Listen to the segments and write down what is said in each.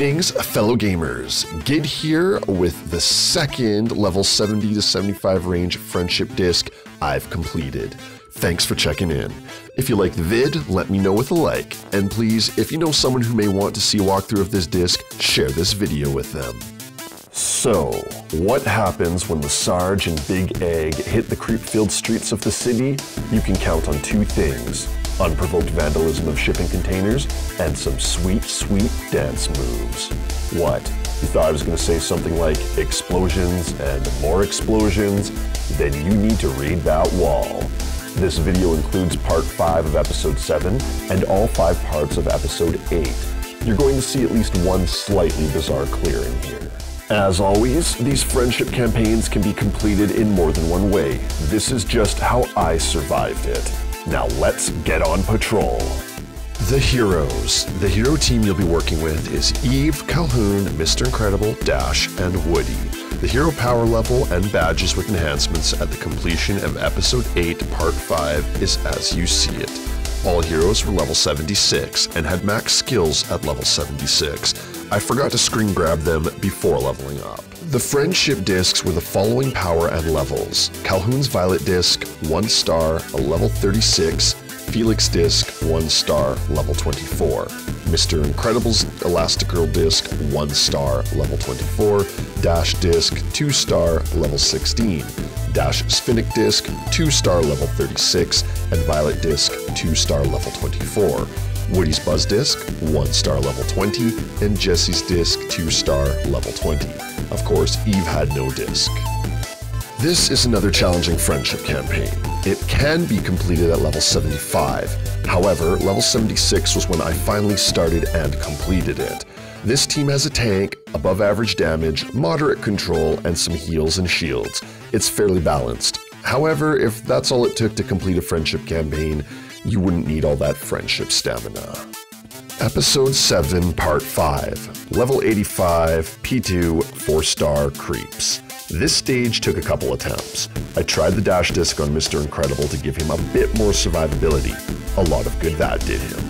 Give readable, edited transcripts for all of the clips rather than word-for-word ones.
Greetings, fellow gamers. Gid here with the second level 70 to 75 range friendship disc I've completed. Thanks for checking in. If you like the vid, let me know with a like. And please, if you know someone who may want to see a walkthrough of this disc, share this video with them. So, what happens when the Sarge and Big Egg hit the creep-filled streets of the city? You can count on two things: unprovoked vandalism of shipping containers, and some sweet, sweet dance moves. What? You thought I was going to say something like explosions and more explosions? Then you need to read that wall. This video includes part 5 of episode 7 and all 5 parts of episode 8. You're going to see at least one slightly bizarre clearing here. As always, these friendship campaigns can be completed in more than one way. This is just how I survived it. Now let's get on patrol. The heroes. The hero team you'll be working with is Eve, Calhoun, Mr. Incredible, Dash, and Woody. The hero power level and badges with enhancements at the completion of episode 8 part 5 is as you see it. All heroes were level 76 and had max skills at level 76. I forgot to screen grab them before leveling up. The friendship discs were the following power and levels: Calhoun's Violet disc, 1 star, a level 36, Felix disc, 1 star, level 24, Mr. Incredible's Elastigirl disc, 1 star, level 24, Dash disc, 2 star, level 16, Dash Sphinx disc, 2 star, level 36, and Violet disc, 2 star, level 24. Woody's Buzz disc, 1 star, level 20, and Jesse's disc, 2 star, level 20. Of course, Eve had no disc. This is another challenging friendship campaign. It can be completed at level 75. However, level 76 was when I finally started and completed it. This team has a tank, above average damage, moderate control, and some heals and shields. It's fairly balanced. However, if that's all it took to complete a friendship campaign, you wouldn't need all that friendship stamina. Episode 7, Part 5, Level 85, P2, 4-star Creeps. This stage took a couple attempts. I tried the dash disc on Mr. Incredible to give him a bit more survivability. A lot of good that did him.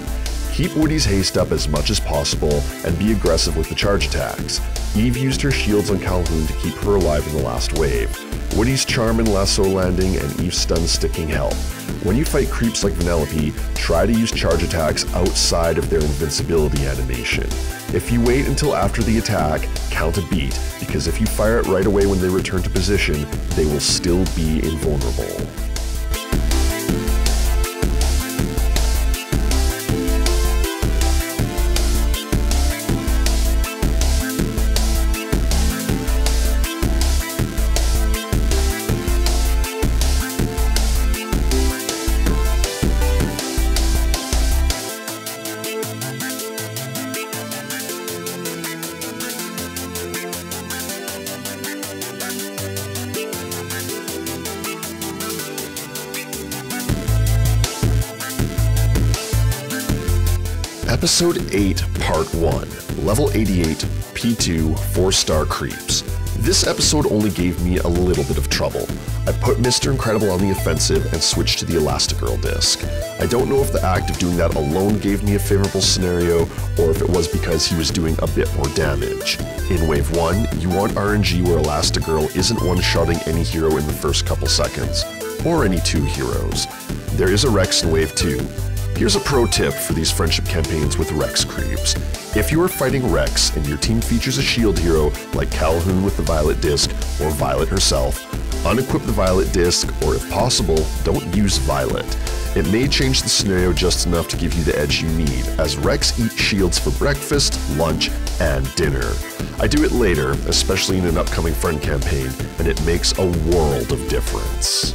Keep Woody's haste up as much as possible and be aggressive with the charge attacks. Eve used her shields on Calhoun to keep her alive in the last wave. Woody's charm and lasso landing and Eve's stun sticking help. When you fight creeps like Vanellope, try to use charge attacks outside of their invincibility animation. If you wait until after the attack, count a beat, because if you fire it right away when they return to position, they will still be invulnerable. Episode 8, Part 1, Level 88, P2, 4-star Creeps. This episode only gave me a little bit of trouble. I put Mr. Incredible on the offensive and switched to the Elastigirl disc. I don't know if the act of doing that alone gave me a favorable scenario, or if it was because he was doing a bit more damage. In Wave 1, you want RNG where Elastigirl isn't one-shotting any hero in the first couple seconds, or any 2 heroes. There is a Rex in Wave 2. Here's a pro tip for these friendship campaigns with Rex creeps. If you are fighting Rex and your team features a shield hero like Calhoun with the Violet disc or Violet herself, unequip the Violet disc, or if possible, don't use Violet. It may change the scenario just enough to give you the edge you need, as Rex eat shields for breakfast, lunch, and dinner. I do it later, especially in an upcoming friend campaign, and it makes a world of difference.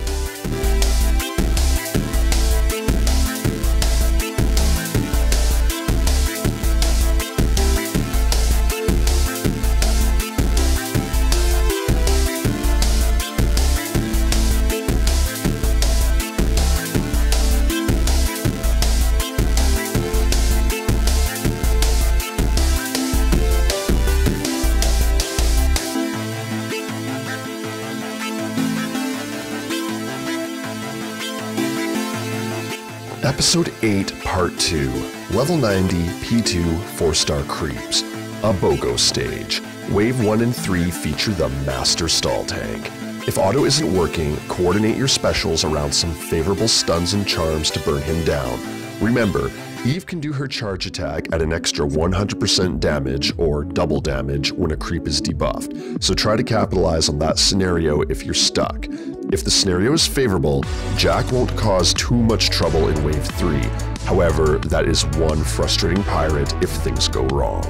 Episode 8, Part 2, Level 90, P2, 4-star Creeps. A BOGO stage. Wave 1 and 3 feature the Master Stall Tank. If auto isn't working, coordinate your specials around some favorable stuns and charms to burn him down. Remember, Eve can do her charge attack at an extra 100% damage or double damage when a creep is debuffed, so try to capitalize on that scenario if you're stuck. If the scenario is favorable, Jack won't cause too much trouble in Wave 3. However, that is one frustrating pirate if things go wrong.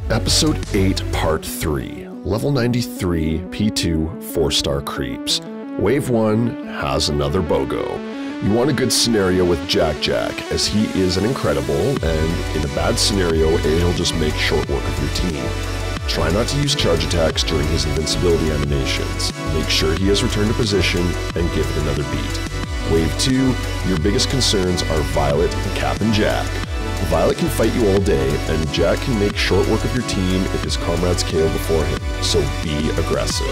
Episode 8, Part 3, Level 93, P2, 4-star Creeps. Wave 1 has another BOGO. You want a good scenario with Jack, as he is an incredible, and in a bad scenario, it'll just make short work of your team. Try not to use charge attacks during his invincibility animations. Make sure he has returned to position, and give it another beat. Wave 2, your biggest concerns are Violet, Cap, and Jack. Violet can fight you all day, and Jack can make short work of your team if his comrades KO before him, so be aggressive.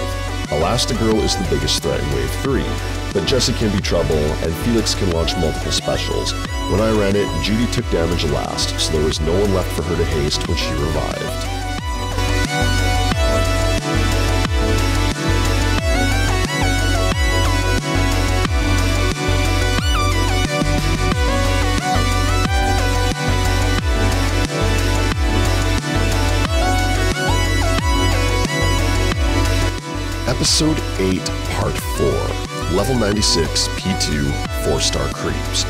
Elastigirl is the biggest threat in Wave 3, but Jessie can be trouble, and Felix can launch multiple specials. When I ran it, Judy took damage last, so there was no one left for her to haste when she revived. Episode 8, Part 4, Level 96, P2, 4-star Creeps.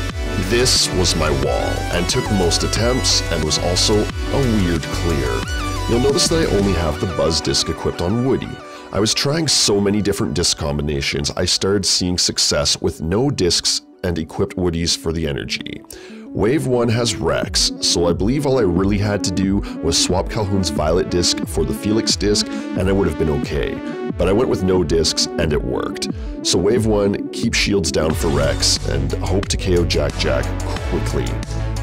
This was my wall, and took the most attempts, and was also a weird clear. You'll notice that I only have the Buzz Disc equipped on Woody. I was trying so many different disc combinations, I started seeing success with no discs and equipped Woodies for the energy. Wave 1 has Rex, so I believe all I really had to do was swap Calhoun's Violet disc for the Felix disc, and I would have been okay. But I went with no discs, and it worked. So Wave 1, keep shields down for Rex, and hope to KO Jack quickly.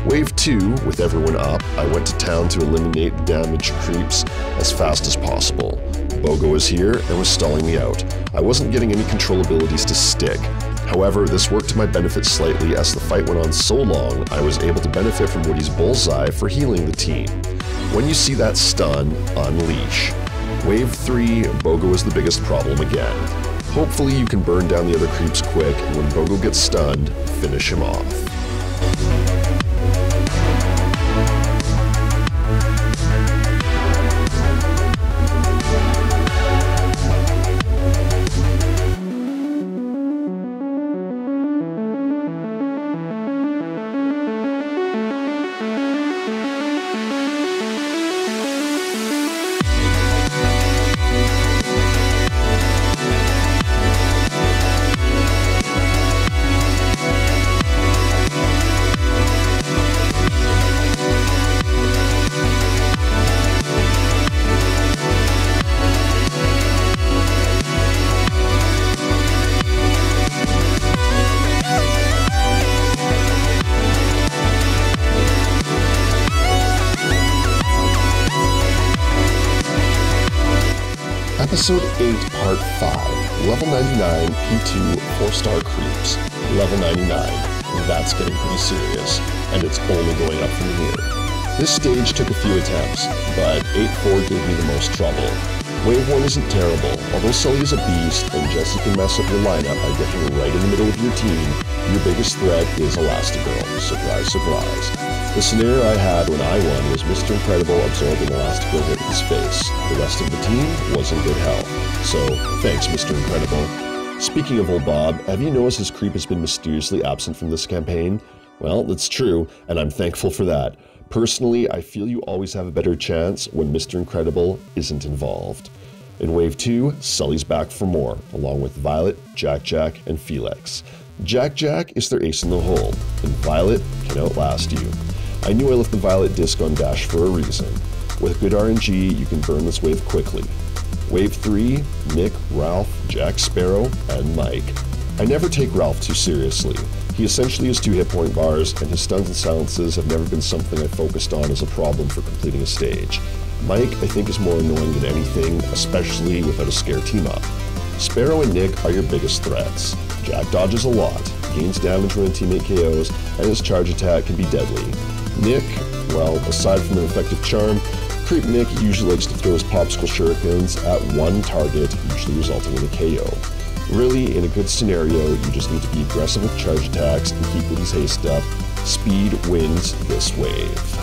Wave 2, with everyone up, I went to town to eliminate damaged creeps as fast as possible. BOGO was here and was stalling me out. I wasn't getting any control abilities to stick. However, this worked to my benefit slightly as the fight went on so long, I was able to benefit from Woody's Bullseye for healing the team. When you see that stun, unleash. Wave 3, BOGO is the biggest problem again. Hopefully you can burn down the other creeps quick, and when BOGO gets stunned, finish him off. Episode 8, Part 5, Level 99, P2, 4-star Creeps. Level 99. That's getting pretty serious, and it's only going up from here. This stage took a few attempts, but 8-4 gave me the most trouble. Wave 1 isn't terrible, although Sully is a beast and Jessie can mess up your lineup by getting right in the middle of your team. Your biggest threat is Elastigirl. Surprise, surprise. The scenario I had when I won was Mr. Incredible absorbing Elastigirl hit his face. The rest of the team was in good health. So, thanks Mr. Incredible. Speaking of old Bob, have you noticed his creep has been mysteriously absent from this campaign? Well, that's true, and I'm thankful for that. Personally, I feel you always have a better chance when Mr. Incredible isn't involved. In Wave 2, Sully's back for more, along with Violet, Jack, and Felix. Jack is their ace in the hole, and Violet can outlast you. I knew I left the violet disc on dash for a reason. With good RNG, you can burn this wave quickly. Wave 3, Nick, Ralph, Jack Sparrow, and Mike. I never take Ralph too seriously. He essentially has 2 hit point bars, and his stuns and silences have never been something I focused on as a problem for completing a stage. Mike, I think, is more annoying than anything, especially without a scare team-up. Sparrow and Nick are your biggest threats. Jack dodges a lot, gains damage when a teammate KOs, and his charge attack can be deadly. Nick, well, aside from an effective charm, Creep Nick usually likes to throw his popsicle shurikens at one target, usually resulting in a KO. Really, in a good scenario, you just need to be aggressive with charge attacks and keep Woody's haste up. Speed wins this wave.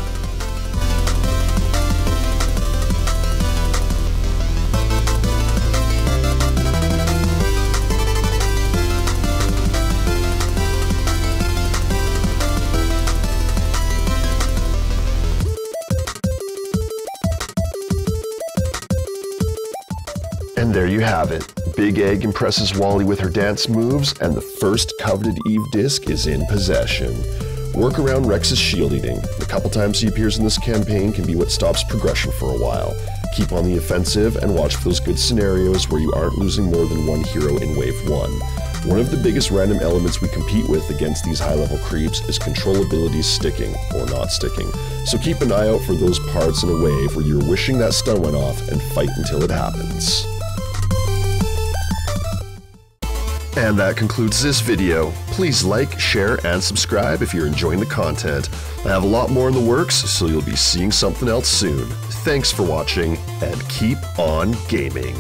And there you have it. Big Egg impresses Wally with her dance moves, and the first coveted Eve disc is in possession. Work around Rex's shield eating. The couple times he appears in this campaign can be what stops progression for a while. Keep on the offensive and watch for those good scenarios where you aren't losing more than one hero in Wave 1. One of the biggest random elements we compete with against these high-level creeps is controllability sticking, or not sticking. So keep an eye out for those parts in a wave where you're wishing that stun went off and fight until it happens. And that concludes this video. Please like, share, and subscribe if you're enjoying the content. I have a lot more in the works, so you'll be seeing something else soon. Thanks for watching, and keep on gaming.